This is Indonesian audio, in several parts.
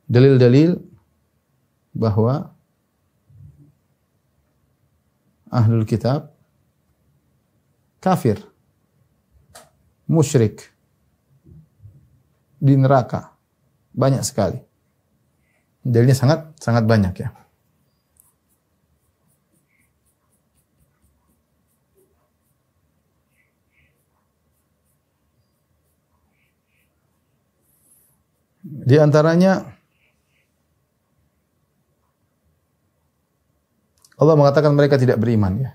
dalil-dalil bahwa ahlul kitab kafir, musyrik, di neraka. Banyak sekali. Dalilnya sangat banyak ya. Di antaranya Allah mengatakan mereka tidak beriman ya.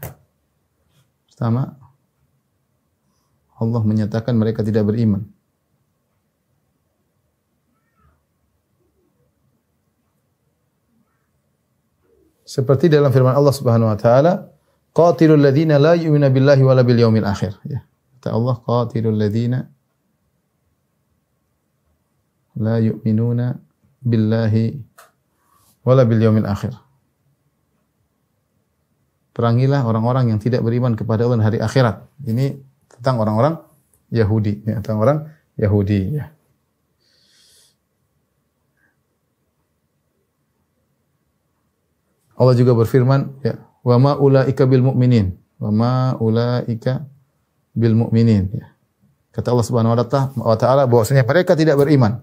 Pertama, Allah menyatakan mereka tidak beriman. Seperti dalam firman Allah Subhanahu wa taala, qatilul ladzina la yu'minuna billahi wala bil yaumil akhir ya. Kata Allah, qatilul ladzina la yu'minuna billahi wala bil yaumil akhir. Perangilah orang-orang yang tidak beriman kepada Allah dan hari akhirat. Ini tentang orang-orang Yahudi, ya, tentang orang Yahudi ya. Allah juga berfirman, ya, wa ma ulaika bil mu'minin, wa ma ulaika bil mu'minin ya. Kata Allah Subhanahu wa taala bahwasanya mereka tidak beriman.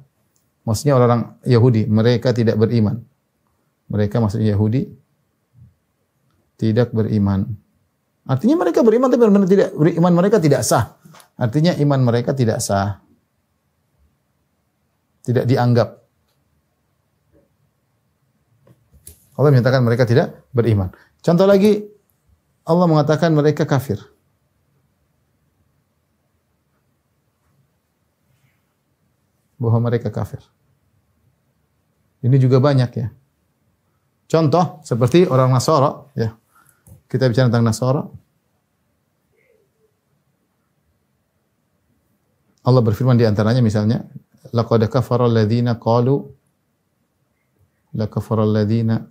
Maksudnya orang Yahudi, mereka tidak beriman. Mereka maksudnya Yahudi tidak beriman. Artinya mereka beriman tapi tidak beriman, mereka tidak sah. Artinya iman mereka tidak sah. Tidak dianggap. Allah menyatakan mereka tidak beriman. Contoh lagi, Allah mengatakan mereka kafir. Bahwa mereka kafir. Ini juga banyak ya. Contoh seperti orang Nasara ya. Kita bicara tentang Nasara. Allah berfirman di antaranya misalnya, laqad kafara alladziina qalu la kafara alladziina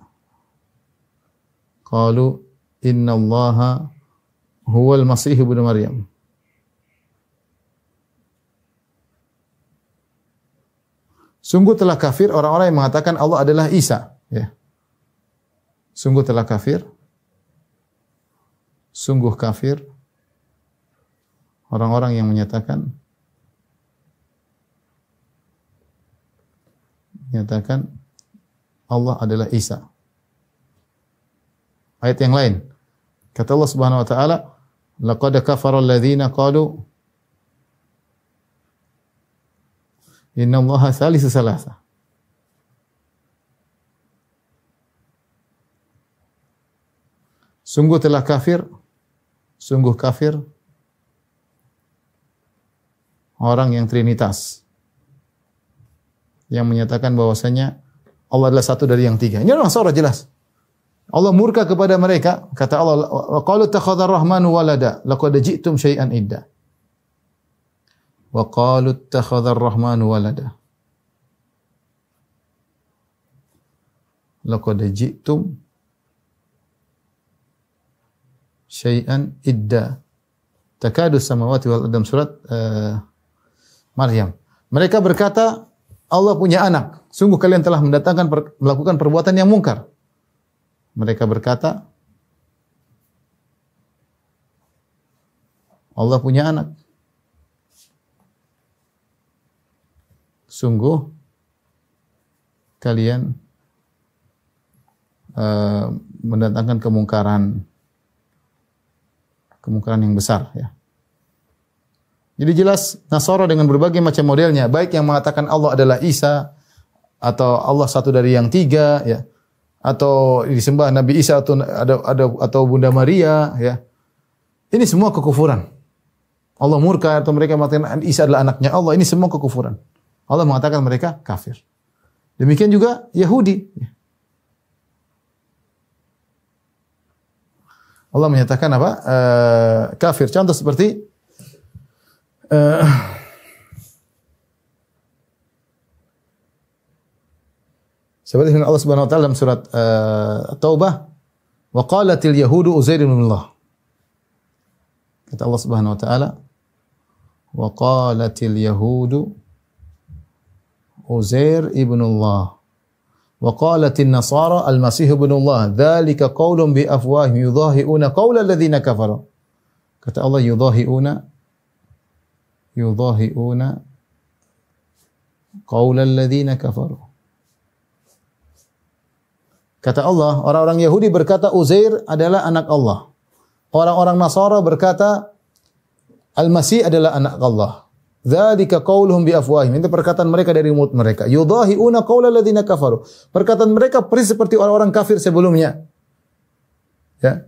qalu innallaha huwal masih ibnu Maryam. Sungguh telah kafir orang-orang yang mengatakan Allah adalah Isa, ya. Sungguh telah kafir. Sungguh kafir orang-orang yang menyatakan Allah adalah Isa. Ayat yang lain, kata Allah Subhanahu wa taala, laqad kafara alladziina qalu innallaha thalithu tsalatsa. Sungguh telah kafir, sungguh kafir orang yang trinitas, yang menyatakan bahwasanya Allah adalah satu dari yang tiga. Ini orang Nasara jelas. Allah murka kepada mereka, kata Allah, wa qalu takhadhar rahmanu walada laqad ji'tum syai'an idda. Wa qalu takhadhar rahmanu walada laqad ji'tum syai'an idda. Takadu samawati wal ardh, surat Maryam. Mereka berkata Allah punya anak. Sungguh kalian telah melakukan perbuatan yang mungkar. Mereka berkata Allah punya anak. Sungguh kalian mendatangkan kemungkaran yang besar ya. Jadi jelas Nasara dengan berbagai macam modelnya, baik yang mengatakan Allah adalah Isa atau Allah satu dari yang tiga ya, atau disembah Nabi Isa atau Bunda Maria ya. Ini semua kekufuran. Allah murka atau mereka mengatakan Isa adalah anaknya Allah, ini semua kekufuran. Allah mengatakan mereka kafir. Demikian juga Yahudi. Allah menyatakan apa? Kafir. Contoh seperti seperti Allah Subhanahu wa taala dalam surat Taubah, wa qalatil yahudu Uzair ibn Allah. Kata Allah Subhanahu wa taala, wa qalatil yahudu Uzair ibn Allah. Wa qalatin nasara al-masih ibnullah. Dzalika qaulun bi afwahihim yudhahi'una qaula alladziina kafaru. Kata Allah yudhahi'una qaula alladziina kafaru. Kata Allah, orang-orang Yahudi berkata Uzair adalah anak Allah. Orang-orang Nasara berkata Al-Masih adalah anak Allah. Dzalika qauluhum bi afwahihim. Itu perkataan mereka dari mulut mereka. Yudhahi'una qaula alladziina kafaru. Perkataan mereka persis seperti orang-orang kafir sebelumnya. Ya.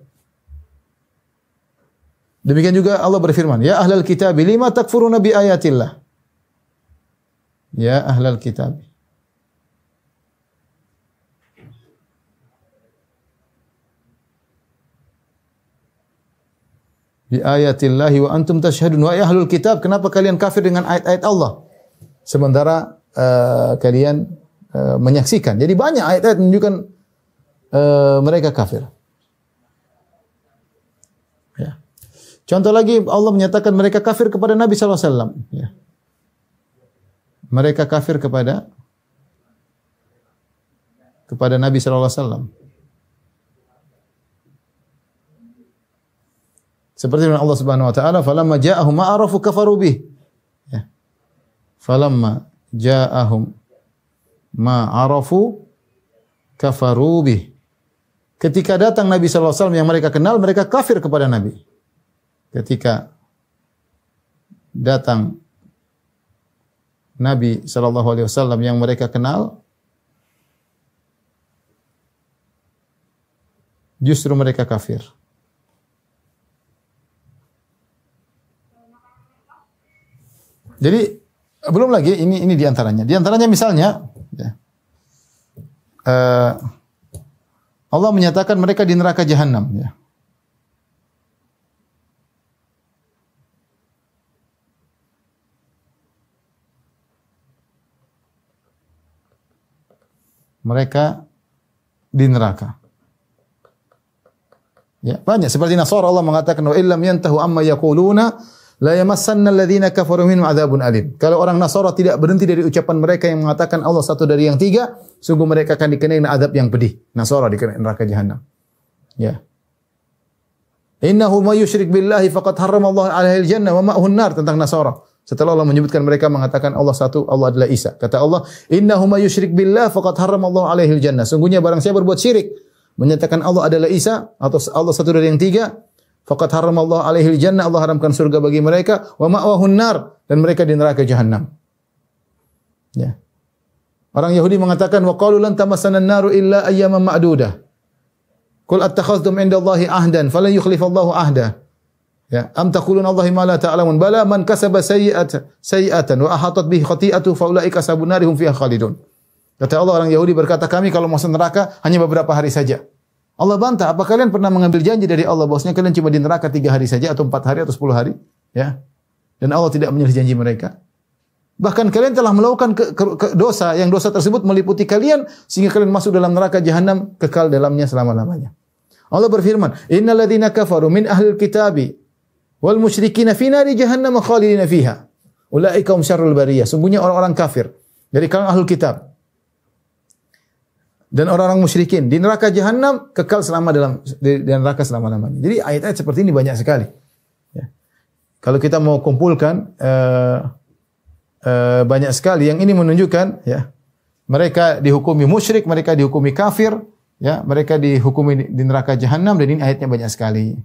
Demikian juga Allah berfirman, "Ya ahlal kitab, lima takfuruna bi ayatillah?" Ya ahlal kitab. Bi ayatillahi wa antum tashhadun. Wa ahlul kitab, kenapa kalian kafir dengan ayat-ayat Allah sementara kalian menyaksikan? Jadi banyak ayat-ayat menunjukkan mereka kafir. Ya. Contoh lagi Allah menyatakan mereka kafir kepada Nabi sallallahu alaihi wasallam, ya. Mereka kafir kepada Nabi sallallahu alaihi wasallam. Seperti firman Allah Subhanahu wa taala, "Falamma ja'ahum ma arafu kafaru bih." Ya. Falamma ja'ahum ma arafu kafaru bih. Ketika datang Nabi sallallahu alaihi wasallam yang mereka kenal, mereka kafir kepada Nabi. Ketika datang Nabi sallallahu alaihi wasallam yang mereka kenal, justru mereka kafir. Jadi belum lagi ini di antaranya. Di antaranya misalnya ya, Allah menyatakan mereka di neraka jahanam, ya. Mereka di neraka. Ya, banyak seperti Nasara Allah mengatakan wa illam yantahu amma yaquluna la yamassanna alladhina kafaru minhum adzabun alim. Kalau orang Nasara tidak berhenti dari ucapan mereka yang mengatakan Allah satu dari yang tiga, sungguh mereka akan dikenai dengan azab yang pedih. Nasara dikenai neraka jahanam. Ya. Innahu may yusyrik billahi faqad harrama Allah 'alaihi al-jannah wa ma'ahu an-nar, tentang Nasara. Setelah Allah menyebutkan mereka mengatakan Allah satu, Allah adalah Isa. Kata Allah, "Innahu may yusyrik billahi faqad harrama Allah 'alaihi al-jannah." Sungguhnya barang siapa berbuat syirik, menyatakan Allah adalah Isa atau Allah satu dari yang tiga, faqad harramallahu alaihi al-jannah, Allah haramkan surga bagi mereka, wa ma'wahun nar, dan mereka di neraka jahanam. Ya. Orang Yahudi mengatakan wa qalu lan tamassana an-naru illa ayyaman ma'dudah. Qul attakhadhtum 'indallahi ahdan falan yukhlifallahu ahda. Ya, am taquluna Allahi ma la ta'lamun. Bala man kasaba sayyi'atan wa ahatat bihi khati'atuhu fa ulaika ashabun nar hum fiha khalidun. Kata Allah, orang Yahudi berkata, kami kalau masuk neraka hanya beberapa hari saja. Allah bantah, apa kalian pernah mengambil janji dari Allah bahwasanya kalian cuma di neraka 3 hari saja atau 4 hari atau 10 hari? Ya. Dan Allah tidak menyelesaikan janji mereka. Bahkan kalian telah melakukan dosa yang dosa tersebut meliputi kalian sehingga kalian masuk dalam neraka jahanam kekal dalamnya selama-lamanya. Allah berfirman, "Innal ladzina kafaru min ahlil kitabi wal musyrikina fi nari jahannam khalidina fiha. Ulaika hum syarrul bariyah." Sungguhnya orang-orang kafir dari kalangan ahlul kitab dan orang-orang musyrikin di neraka jahanam kekal selama di neraka selama-lamanya. Jadi ayat-ayat seperti ini banyak sekali. Ya. Kalau kita mau kumpulkan banyak sekali yang ini menunjukkan ya mereka dihukumi musyrik, mereka dihukumi kafir, ya mereka dihukumi di neraka jahanam, dan ini ayatnya banyak sekali.